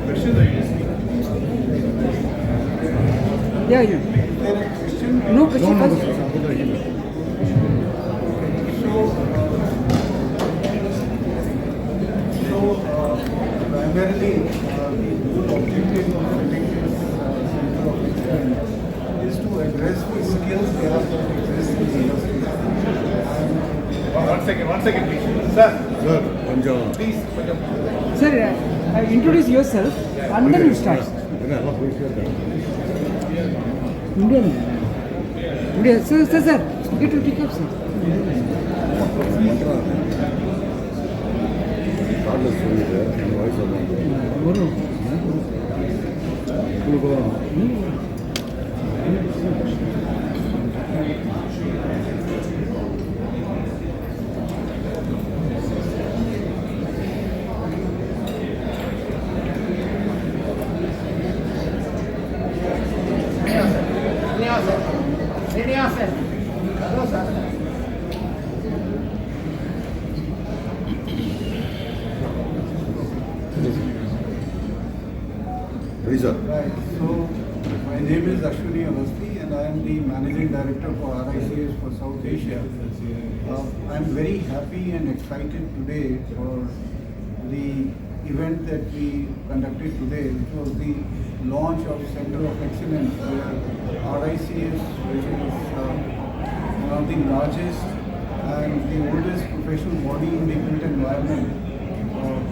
questions or you just speak? Yeah. Is there a question? No question. No, first. Primarily, the whole objective of setting this Center of Excellence is to address the skills gap that exists in the industry. One second, please. Sir, Sir, Punjab. please. Sir, introduce yourself and then you start. India. Sir. It will pick up, sir. Ready, sir. Right. So, my name is Ashwini Awasthi and I am the Managing Director for RICS for South Asia. I am very happy and excited today for the event that we conducted today, which was the launch of Center of Excellence, where RICS, which is one of the largest and the oldest professional body in the built environment.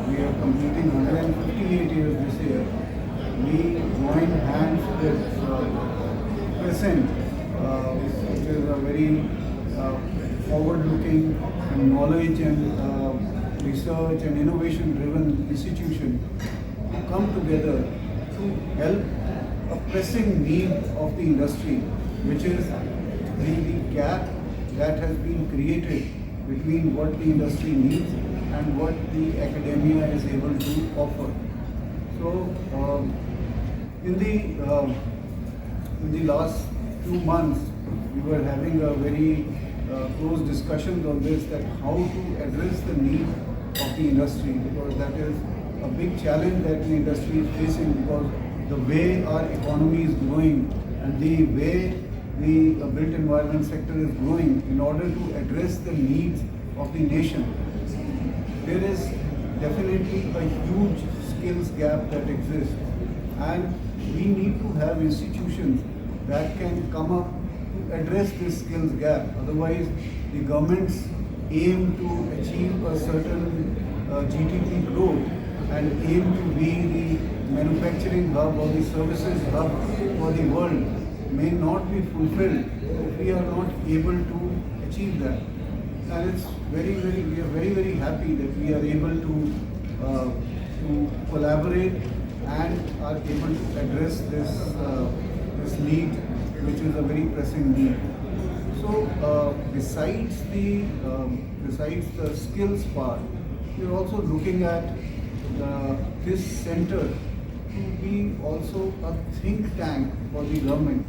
We are completing 158 years this year. We joined hands with Crescent, which is a very forward-looking and knowledge and research and innovation-driven institution to come together to help a pressing need of the industry, which is the gap that has been created between what the industry needs and what the academia is able to offer. So, in the last few months, we were having a very close discussions on this, that how to address the need of the industry, because that is a big challenge that the industry is facing, because the way our economy is growing and the way the built environment sector is growing, in order to address the needs of the nation, there is definitely a huge skills gap that exists, and we need to have institutions that can come up to address this skills gap. Otherwise, the government's aim to achieve a certain GDP growth and aim to be the manufacturing hub or the services hub for the world may not be fulfilled if we are not able to achieve that. And it's we are very happy that we are able to collaborate and are able to address this need, which is a very pressing need. So besides the skills part, we are also looking at this center to be also a think tank for the government,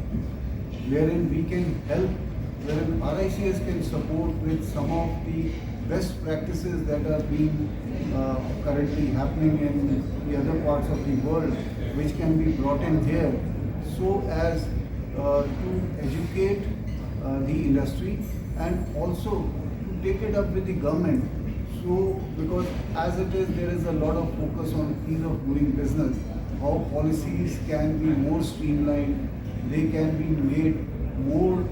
wherein we can help, wherein RICS can support with some of the best practices that are being currently happening in the other parts of the world, which can be brought in here, so as to educate the industry and also to take it up with the government. So, because as it is, there is a lot of focus on ease of doing business, how policies can be more streamlined, they can be made more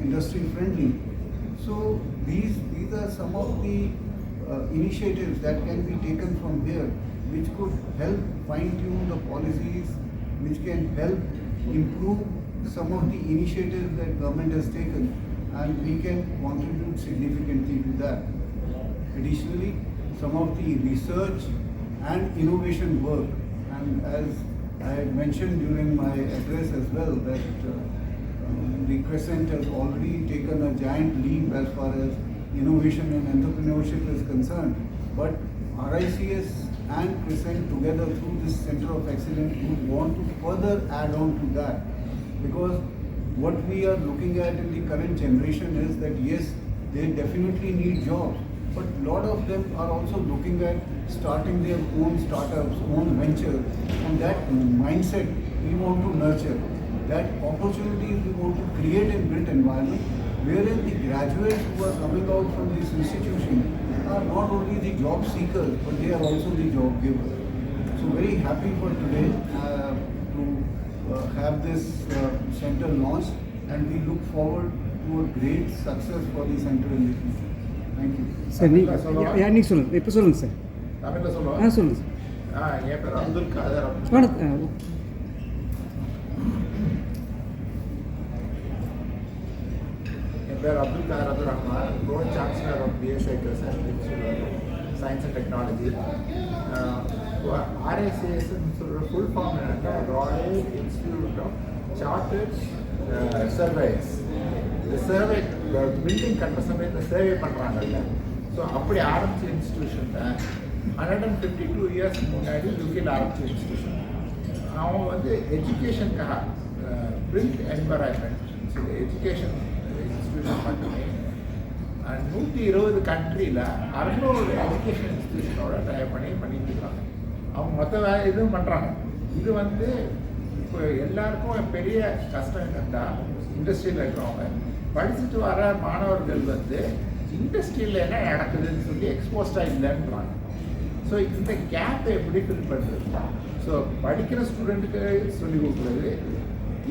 industry friendly. So these are some of the initiatives that can be taken from here, which could help fine-tune the policies, which can help improve some of the initiatives that government has taken, and we can contribute significantly to that. Additionally, some of the research and innovation work, and as I had mentioned during my address as well, that the Crescent has already taken a giant leap as far as innovation and entrepreneurship is concerned. But RICS and Crescent together through this Center of Excellence would want to further add on to that, because what we are looking at in the current generation is that yes, they definitely need jobs, but a lot of them are also looking at starting their own startups, own ventures, and that mindset we want to nurture. That opportunities we want to create a built environment wherein the graduates who are coming out from this institution are not only the job seekers, but they are also the job givers. So very happy for today to have this center launched, and we look forward to a great success for the center in the future. Thank you. Sir நீங்கள் சொல்லுங்கள் இப்போ சொல்லுங்கள் sir. தமிழில் சொல்லுவோம். சொல்லுங்கள் sir. என் பேர் அப்துல் காதர். என் பேர் Abdul Khader Abdul Rahman, pro chancellor of BSI crescent institute of science and technology. RICSன்னு சொல்கிற ஃபுல் ஃபார்ம் என்னன்னா royal institute of chartered surveyors. இந்த சர்வே பில்டிங் கட்டுற சமயம் இந்த சர்வே பண்ணுறாங்கல்ல, ஸோ அப்படி ஆரம்பித்த இன்ஸ்டிடியூஷன் 152 இயர்ஸ் முன்னாடி யூகேல ஆரம்பித்த இன்ஸ்டிடியூஷன். அவங்க வந்து எஜுகேஷனுக்காக பில்ட் என்வரான்மெண்ட் சொல்லி எஜுகேஷன் இன்ஸ்டிடியூஷன் மட்டுமே 120 கண்ட்ரியில் 600 எஜுகேஷன் இன்ஸ்டிடியூஷனோட டைப் பண்ணிட்டு இருக்காங்க. அவங்க மொத்த வேலை இதுவும் பண்ணுறாங்க. இது வந்து இப்போ எல்லாருக்கும் பெரிய கஷ்டம் என்னன்னா, இண்டஸ்ட்ரியில் இருக்கிறவங்க படிச்சுட்டு வர மாணவர்கள் வந்து இண்டஸ்ட்ரியில் என்ன நடக்குதுன்னு சொல்லி எக்ஸ்போஸ்டாக இல்லைன்றாங்க. ஸோ இந்த கேப்பை எப்படி ஃபில் பண்ணுறது? ஸோ படிக்கிற ஸ்டூடெண்ட்டுக்கு சொல்லிக் கொடுக்குறது,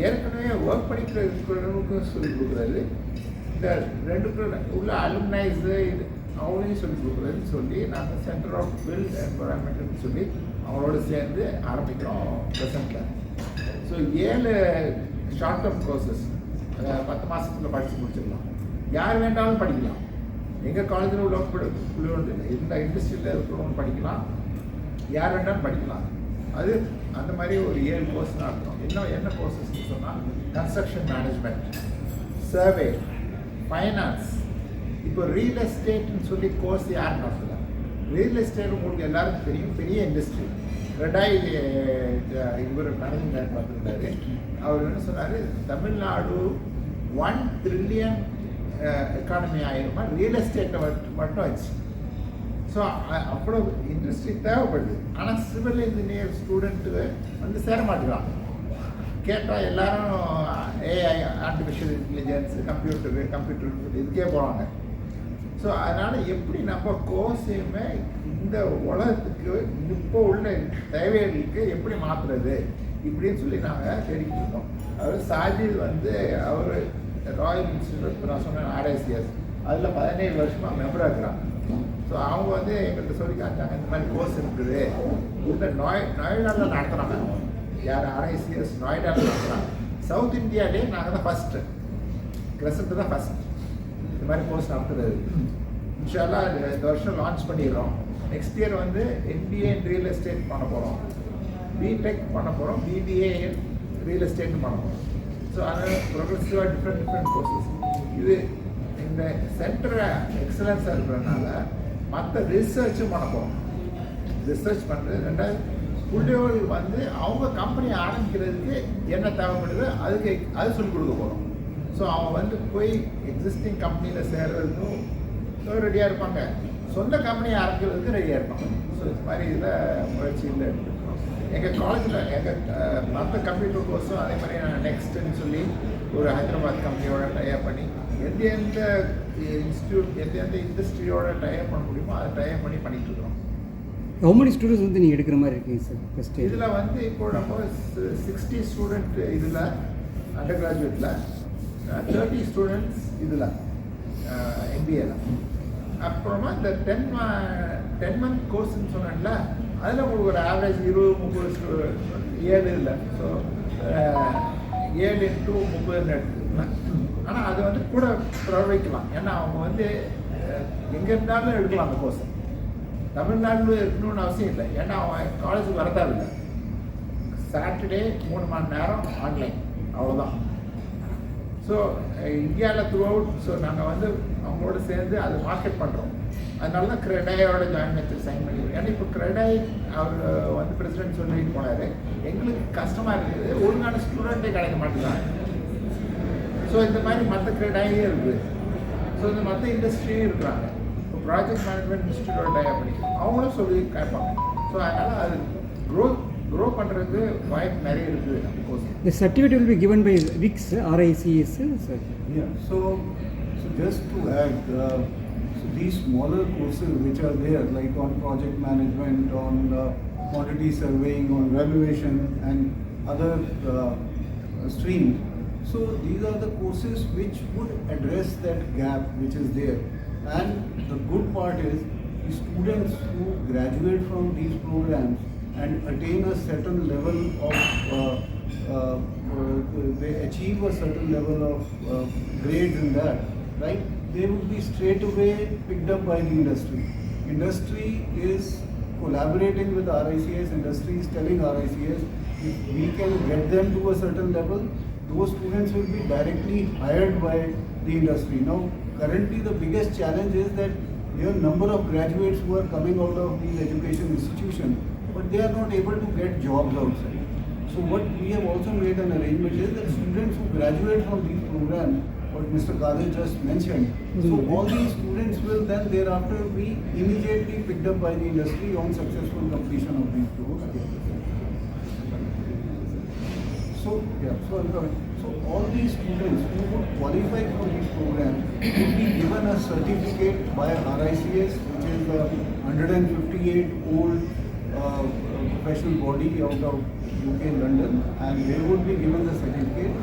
ஏற்கனவே ஒர்க் படிக்கிறவங்களுக்கு சொல்லிக் கொடுக்குறது, இந்த ரெண்டுக்கு உள்ள அலுமினைஸு இது அவங்களையும் சொல்லிக் கொடுக்குறதுன்னு சொல்லி நாங்கள் சென்டர் ஆஃப் பில்ட் என்வரான்மெண்ட்னு சொல்லி அவங்களோட சேர்ந்து ஆரம்பிக்கிறோம் ப்ரெசென்ட்டில். ஸோ 7 ஷார்ட் டேர்ம் கோர்சஸ் 10 மாதத்தில் படித்து முடிச்சிடலாம். யார் வேண்டாலும் படிக்கலாம். எங்கள் காலேஜில் உள்ளவங்க இந்த இண்டஸ்ட்ரியில் இருக்கிறவங்க படிக்கலாம், யார் வேண்டாலும் படிக்கலாம். அது அந்த மாதிரி ஒரு 7 கோர்ஸ் நடத்தும். என்ன கோர்சஸ்ன்னு சொன்னால் கன்ஸ்ட்ரக்ஷன் மேனேஜ்மெண்ட், சர்வே, ஃபைனான்ஸ். இப்போ ரியல் எஸ்டேட்னு சொல்லி கோர்ஸ் யார் நடத்தல? ரியல் எஸ்டேட் உங்களுக்கு எல்லாருக்கும் தெரியும், பெரிய இண்டஸ்ட்ரி. ரெடாய் இவர் மேனேஜிங் டைரக்டர் பார்த்துருந்தாரு. அவர் என்ன சொன்னார், தமிழ்நாடு 1 trillion எக்கானமி ஆயிருமா ரியல் எஸ்டேட்டை மட்டும் வச்சு. ஸோ அவ்வளோ இண்டஸ்ட்ரி தேவைப்படுது. ஆனால் சிவில் இன்ஜினியர் ஸ்டூடெண்ட்டு வந்து சேர மாட்டேங்கிறான். கேட்டால் எல்லாரும் ஏஐ, ஆர்டிஃபிஷியல் இன்டெலிஜென்ஸ், கம்ப்யூட்டர் இதுக்கே போகிறாங்க. ஸோ அதனால் எப்படி நம்ம கோர்ஸையுமே இந்த உலகத்துக்கு இப்போ உள்ள தேவைகளுக்கு எப்படி மாற்றுறது இப்படின்னு சொல்லி நாங்கள் தேடிக்கிட்டு இருக்கோம். அவர் சாஜித் வந்து அவர் ராயல் இன்ஸ்டிடியூட் நான் சொன்னேன் RICS, அதில் 17 வருஷமாக மெம்பராக இருக்கிறாங்க. ஸோ அவங்க வந்து எங்கள்கிட்ட சொல்லி காட்டாங்க, இந்த மாதிரி கோர்ஸ் இருக்குது, இந்த நொய்டாவில் நடத்துகிறாங்க. யார்? RICS நொய்டாவில் நடத்துகிறாங்க. சவுத் இந்தியாவிலே நாங்கள் தான் ஃபஸ்ட்டு, கிரசன்ட் தான் ஃபஸ்ட் இந்த மாதிரி கோர்ஸ் நடத்துறது. இன்ஷால்லா இந்த வருஷம் லான்ச் பண்ணிடுறோம். நெக்ஸ்ட் இயர் வந்து MBA இன் ரியல் எஸ்டேட் பண்ண போகிறோம், பிடெக் பண்ண போகிறோம், BBA இன் ரியல் எஸ்டேட் பண்ண போகிறோம். ஸோ அதனால் ப்ரொக்ரெசிவாக டிஃப்ரெண்ட் கோர்சஸ். இது இந்த சென்டர் எக்ஸலன்ஸாக இருக்கிறதுனால மற்ற ரிசர்ச்சும் பண்ண போகிறோம். ரிசர்ச் பண்ணுறது 2வது புள்ளியோர்கள் வந்து அவங்க கம்பெனி ஆரம்பிக்கிறதுக்கு என்ன தேவைப்படுது அது சொல்லிக் கொடுக்க போகிறோம். ஸோ அவங்க வந்து போய் எக்ஸிஸ்டிங் கம்பெனியில் சேர்றதுக்கும் ரெடியாக இருப்பாங்க, சொந்த கம்பெனி ஆரம்பிக்கிறதுக்கு ரெடியாக இருப்பாங்க. ஸோ இது மாதிரி இதில் முயற்சியில் எடுத்துருக்கோம். எங்கள் காலேஜில் எங்கள் மற்ற கம்ப்யூட்டர் கோர்ஸும் அதே மாதிரி நெக்ஸ்ட்டுன்னு சொல்லி ஒரு ஹைதராபாத் கம்பெனியோட டைப் பண்ணி எந்த இன்ஸ்டியூட் எந்த இண்டஸ்ட்ரியோட டைப் பண்ண முடியுமோ அதை டைப் பண்ணி பண்ணிகிட்டு இருக்கிறோம். How many students வந்து நீங்கள் எடுக்கிற மாதிரி இருக்கீங்க சார் ஃபஸ்ட்? இதில் வந்து இப்போ நம்ம 60 ஸ்டூடெண்ட் இதில் அண்டர் கிராஜுவேட்டில், 30 ஸ்டூடெண்ட்ஸ் இதில் MBAல. அப்புறமா இந்த 10 month கோர்ஸ்ன்னு சொன்னேன்ல, அதில் உங்களுக்கு ஒரு ஆவரேஜ் 20-30 7 இல்லை. ஸோ 7 × 30 எடுத்துக்கலாம். ஆனால் அது வந்து கூட பிரவைக்கலாம். ஏன்னா அவங்க வந்து எங்கே இருந்தாலும் எடுக்கலாம் அந்த கோர்ஸை. தமிழ்நாட்டில் இருக்கணும்னு அவசியம் இல்லை. ஏன்னா அவன் காலேஜுக்கு வரதாவில்லை. சாட்டர்டே 3 மணி நேரம் ஆன்லைன், அவ்வளோதான். ஸோ இந்தியாவில் த்ரூ அவுட். ஸோ நாங்கள் வந்து அவங்களோட சேர்ந்து அதை மார்க்கெட் பண்ணுறோம். அதனால தான் கிரெடாயோட ஜாயின் வெஞ்சர் சைன் பண்ணிடுவோம். ஏன்னா இப்போ கிரெடாய் அவர் வந்து பிரசிடென்ட் சொல்லிட்டு போனார், எங்களுக்கு கஷ்டமாக இருக்குது, ஒழுங்கான ஸ்டூடெண்ட்டே கிடைக்க மாட்டேங்கிறாங்க. ஸோ இந்த மாதிரி மற்ற கிரெடாயே இருக்குது. ஸோ இந்த மற்ற இண்டஸ்ட்ரியும் இருக்கிறாங்க. இப்போ ப்ராஜெக்ட் மேனேஜ்மெண்ட் இன்ஸ்டியூட்டோட டைப் பண்ணிக்கலாம் அவங்களும் சொல்லி கேட்பாங்க. ஸோ அதனால் அது க்ரோ பண்ணுறதுக்கு வாய்ப்பு நிறைய இருக்குது நம்ம course. The certificate will be given by RICS, RICS, sir. Yeah, so just to add, so these smaller courses which are there, like on project management, on quantity surveying, on valuation and other streams, so these are the courses which would address that gap which is there. And the good part is the students who graduate from these programs and attain a certain level of they achieve a certain level of grades in that, right? They would be straight away picked up by the industry. Industry is collaborating with RICS, industry is telling RICS, if we can get them to a certain level, those students will be directly hired by the industry. Now, currently the biggest challenge is that there are number of graduates who are coming out of these education institutions, but they are not able to get jobs outside. So what we have also made an arrangement is that students who graduate from these programs, what Mr. Kadir just mentioned, so all these students will then thereafter be immediately picked up by the industry on successful completion of these programs. So all these students who would qualify for these programs would be given a certificate by RICS, which is a 158-old professional body out of UK, London, and they would be given the certificate.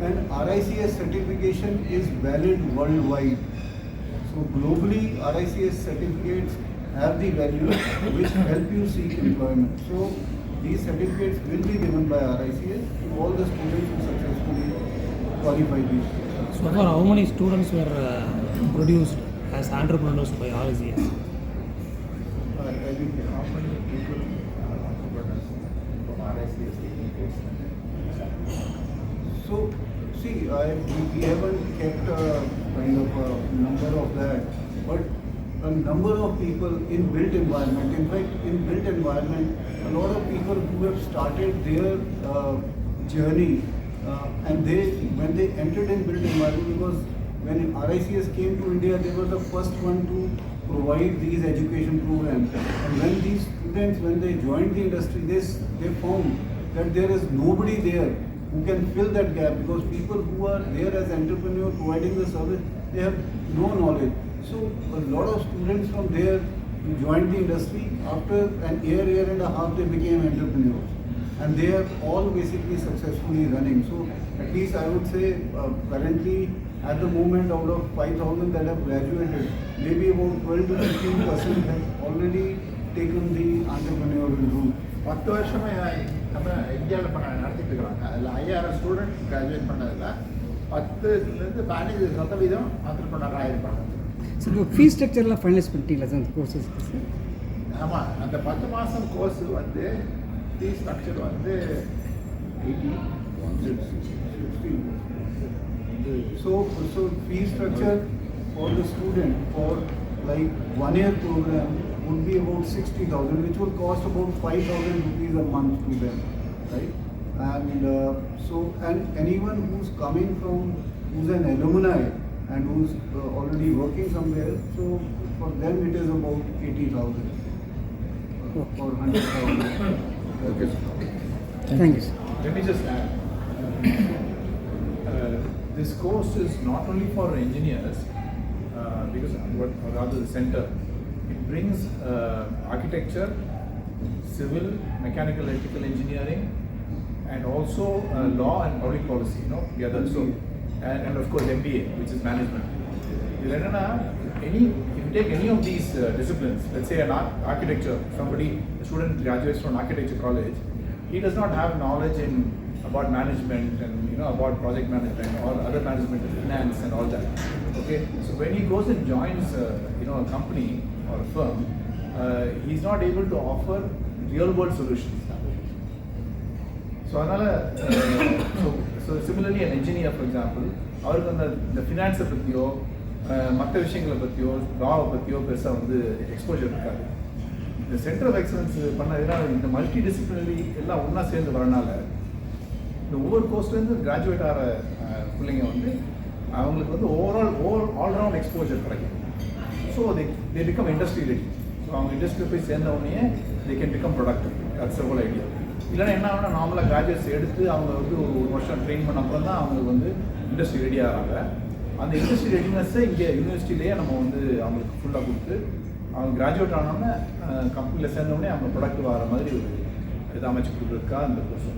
And RICS certification is valid worldwide. So globally, RICS certificates have the value which help you seek employment. So these certificates will be given by RICS to all the students who successfully qualify these. So far, how many students were produced as entrepreneurs by RICS? I think how many people are entrepreneurs from RICS taking course? So see, we haven't kept a kind of a number of that, but a number of people in built environment. In fact, in built environment, a lot of people who have started their journey and when they entered in built environment, because when RICS came to India, they were the first one to provide these education programs. And when these students, when they joined the industry, they found that there is nobody there who can fill that gap, because people who are there as entrepreneurs providing the service, they have no knowledge. So a lot of students from there joined the industry. After an year and a half, they became entrepreneurs, and they are all basically successfully running. So at least I would say currently at the moment, out of 5,000 that have graduated, maybe about 12 to 15% have already taken the entrepreneurial route. 10 வருஷமே நம்ம இந்தியாவில் நடத்திட்டு இருக்கிறாங்க. அதில் 5000 student graduate பண்ணதில் 10% 15% entrepreneur ஆகிருப்பாங்க. So the fee structure la finalize பண்ணிட்டீங்களா sir அந்த கோர்சஸ்? ஆமாம், அந்த 10 மாதம் கோர்ஸ் வந்து ஃபீ ஸ்ட்ரக்சர் வந்து 80. So fee structure for the student for like 1 year program would be about 60,000, which will cost about 5,000 rupees a month to them, right? And and anyone who's coming from, who's an alumni and who's already working somewhere, so for them it is about 80,000 or 100,000. Okay. Thank you, sir. Let me just add. This course is not only for engineers, because or rather the center, it brings architecture, civil, mechanical, electrical engineering, and also law and public policy, together. So, and of course MBA, which is management. If you take any of these disciplines, let's say an architecture, a student graduates from architecture college, he does not have knowledge about management and about project management or other management, finance and all that. Okay, so when he goes and joins a company or a firm, he's not able to offer real world solutions. So similarly an engineer, for example, அவருக்கு அந்த ஃபினான்ஸை பற்றியோ மற்ற விஷயங்களை பற்றியோ லாவை பற்றியோ பெருசாக வந்து exposure இருக்காது. இந்த சென்டர் ஆஃப் எக்ஸலன்ஸ் பண்ணதுனால இந்த மல்டி டிசிப்ளினரி எல்லாம் ஒன்றா சேர்ந்து வரனால இந்த ஒவ்வொரு கோர்ஸ்லேருந்து கிராஜுவேட் ஆகிற பிள்ளைங்க வந்து அவங்களுக்கு வந்து ஆல்ரவுண்ட் எக்ஸ்போஜர் கிடைக்கும். So they become industry ready. So அவங்க இண்டஸ்ட்ரியில் போய் சேர்ந்த உடனே they can become productive. That's the whole idea. இல்லைன்னா என்ன ஆகுனா நார்மலாக கிராஜுவேட்ஸ் எடுத்து அவங்க வந்து ஒரு வருஷம் ட்ரெயின் பண்ண அப்புறம் தான் அவங்க வந்து இண்டஸ்ட்ரி ரெடி ஆகிறாங்க. அந்த இண்டஸ்ட்ரி ரெடினஸ்ஸை இங்கே யூனிவர்சிட்டிலேயே நம்ம வந்து அவங்களுக்கு ஃபுல்லாக கொடுத்து அவங்க கிராஜுவேட் ஆனோடனே கம்பெனியில் சேர்ந்தோடனே அவங்க ப்ரொடக்டிவ் ஆகிற மாதிரி ஒரு இதை அமைச்சு கொடுக்குறதுக்காக இந்த கோர்ஸ்.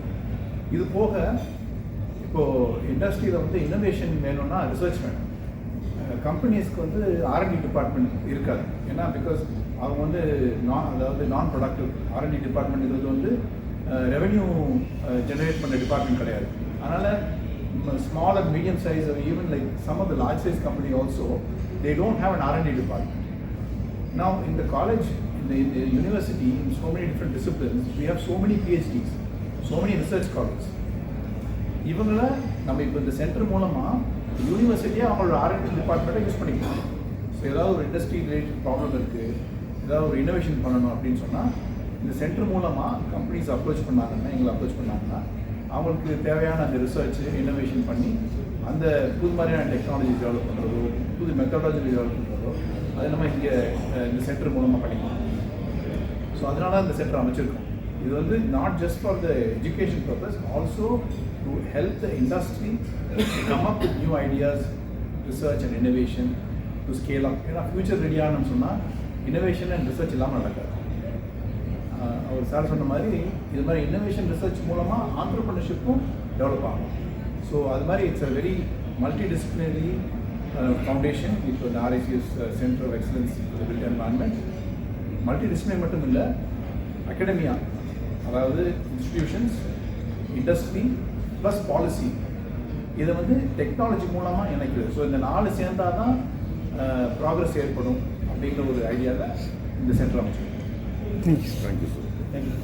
இது போக இப்போது இண்டஸ்ட்ரியில் வந்து இன்னோவேஷன் வேணும்னா ரிசர்ச் வேணும். கம்பெனிஸ்க்கு வந்து R&D டிபார்ட்மெண்ட் இருக்காது. ஏன்னா பிகாஸ் அவங்க வந்து நான் ப்ரொடக்டிவ் R&D டிபார்ட்மெண்ட்டுங்கிறது வந்து ரெவென்யூ ஜெனரேட் பண்ண டிபார்ட்மெண்ட் கிடையாது. அதனால் small and medium size even like some of the large size company also they don't have an R&D department. Now in the college, in the university, in so many different disciplines, we have so many PhDs, so many research scholars. இவங்கள நம்ம இப்போ இந்த centre மூலமாக யூனிவர்சிட்டியாக அவங்களோட R&D டிபார்ட்மெண்ட்டை use பண்ணிக்கலாம். So ஏதாவது ஒரு இண்டஸ்ட்ரி ரிலேட்டட் ப்ராப்ளம் இருக்குது, ஏதாவது ஒரு இன்னோவேஷன் பண்ணணும் அப்படின்னு சொன்னால் இந்த சென்டர் மூலமாக கம்பெனிஸ் அப்ரோச் பண்ணாங்கன்னா, எங்களை அப்ரோச் பண்ணாங்கன்னா அவங்களுக்கு தேவையான அந்த ரிசர்ச் இன்னோவேஷன் பண்ணி அந்த புது மாதிரியான டெக்னாலஜி டெவலப் பண்ணுறதோ, புது மெத்தடாலஜி டெவலப் பண்ணுறதோ அதை நம்ம இங்கே இந்த சென்டர் மூலமாக பண்ணிக்கலாம். ஸோ அதனால இந்த சென்டர் அமைச்சிருக்கோம். இது வந்து not just for the education purpose, also to help the industry come up with new ideas, research and innovation to scale up. ஏன்னா ஃபியூச்சர் ரெடியானு சொன்னால் இன்னோவேஷன் அண்ட் ரிசர்ச் இல்லாமல் நடக்காது. அவர் சார் சொன்ன மாதிரி இது மாதிரி இன்னோவேஷன் ரிசர்ச் மூலமாக ஆண்டர்ப்ரனர்ஷிப்பும் டெவலப் ஆகும். ஸோ அது மாதிரி it's a very multidisciplinary foundation. இப்போ இந்த RICS centre of excellence built environment multidisciplinary மட்டும் இல்லை, அகாடமியா, அதாவது இன்ஸ்டிடியூஷன்ஸ், இண்டஸ்ட்ரி ப்ளஸ் பாலிசி, இதை வந்து டெக்னாலஜி மூலமாக இணைக்குது. ஸோ இந்த 4 சேர்ந்தால் தான் ப்ராக்ரஸ் ஏற்படும் அப்படிங்கிற ஒரு ஐடியாவில் இந்த சென்டர் அமைச்சிருக்கோம். Thank you. Thank you, sir. Thank you.